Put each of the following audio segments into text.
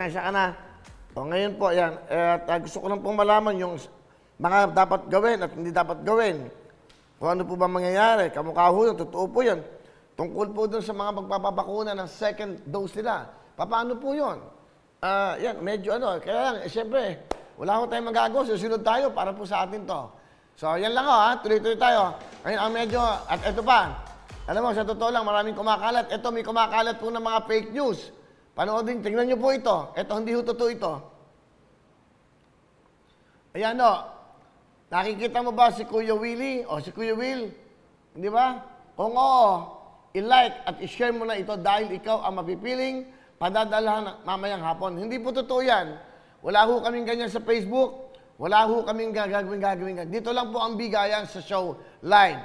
Siya ka na. O ngayon po, yan. At gusto ko lang pong malaman yung mga dapat gawin at hindi dapat gawin. Kung ano po ba mangyayari. Kamukha ho yun, totoo po yun. Tungkol po dun sa mga magpapabakuna ng second dose nila. Paano po yun? Yan, medyo ano. Kaya lang, siyempre, wala ko tayong magagawa. Susunod tayo para po sa atin to. So, yan lang ho, ha. Tuloy-tuloy tayo. Ngayon, ang medyo, at eto pa. Alam mo, sa totoo lang, maraming kumakalat. Ito, may kumakalat po ng mga fake news. Panoodin, tingnan nyo po ito. Ito, hindi ho totoo ito. Ayan o. Nakikita mo ba si Kuya Willie o si Kuya Will? Hindi ba? Kung oo, i-like at i-share mo na ito dahil ikaw ang mapipiling padadalahan mamayang hapon. Hindi po totoo yan. Wala ho kaming ganyan sa Facebook. Wala ho kaming gagawin. Dito lang po ang bigayan sa show live.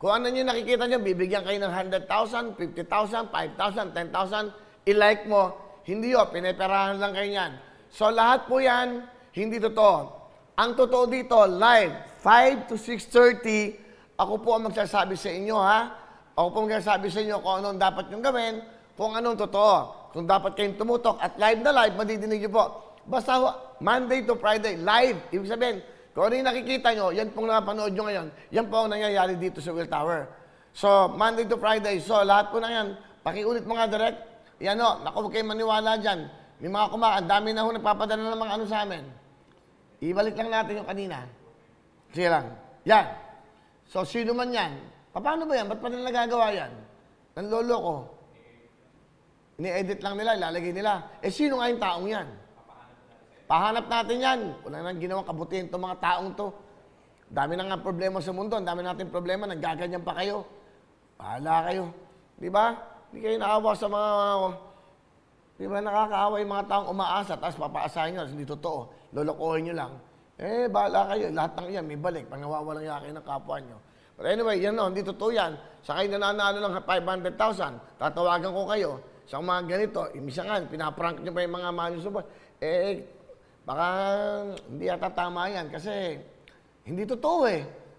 Kung ano nyo nakikita nyo, bibigyan kayo ng 100,000, 50,000, 5,000, 10,000. I-like mo, hindi o, pineperahan lang kayo yan. So, lahat po yan, hindi totoo. Ang totoo dito, live, 5 to 6:30, ako po ang magsasabi sa inyo, ha? Ako po ang magsasabi sa inyo kung anong dapat nyo gawin, kung anong totoo. Kung dapat kayong tumutok at live na live, madidinig nyo po. Basta Monday to Friday, live. Ibig sabihin, kung ano yung nakikita nyo, yan pong napanood nyo ngayon, yan po ang nangyayari dito sa Will Tower. So, Monday to Friday, so lahat po na yan, pakiulit mga direct. Yan o, naku, huwag kayong maniwala dyan. May mga ang dami na ho nagpapadala ng mga ano sa amin. Ibalik lang natin yung kanina. Sige lang. Yan. So, sino man yan? Paano ba yan? Ba't pa nila nagagawa yan? Nanlolo ko. Ini-edit lang nila, ilalagay nila. Sino nga yung taong yan? Pahanap natin yan. Wala nang ginawang kabutihan itong mga taong to. Dami na nga problema sa mundo. Ang dami natin problema. Naggaganyan pa kayo. Bahala kayo. Di ba? Hindi kayo naawa sa mga, di ba, nakakaawa yung mga taong umaasa, tapos papaasahin nyo, hindi totoo, lolokohin nyo lang. Bahala kayo, lahat ng yan, may balik, pag nawawalang yakin ng kapwa nyo. But anyway, yan no, hindi totoo yan. Sa kayo nananalo ng 500,000, tatawagan ko kayo, sa mga ganito, imisangan, pinaprank nyo pa yung mga manusubot, baka hindi yata tama yan, kasi hindi totoo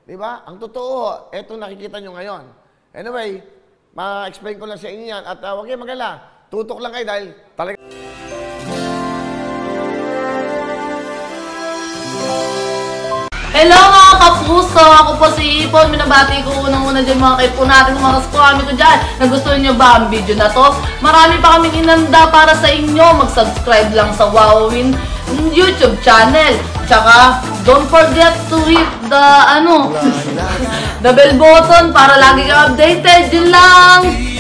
di ba? Ang totoo, eto nakikita nyo ngayon. Anyway, ma-explain ko lang sa inyo yan. At huwag kayong mag-alala. Tutok lang kayo dahil talaga... Hello mga kapuso! Ako po si Ipon. Minabati ko unang-una dyan mga kaipo natin, mga kaskwami ko dyan. Nagustuhan nyo ba ang video na to? Marami pa kaming inanda para sa inyo. Mag-subscribe lang sa Wowin YouTube channel. Tsaka, don't forget to hit the, the bell button para lagi ka updated. Yun lang!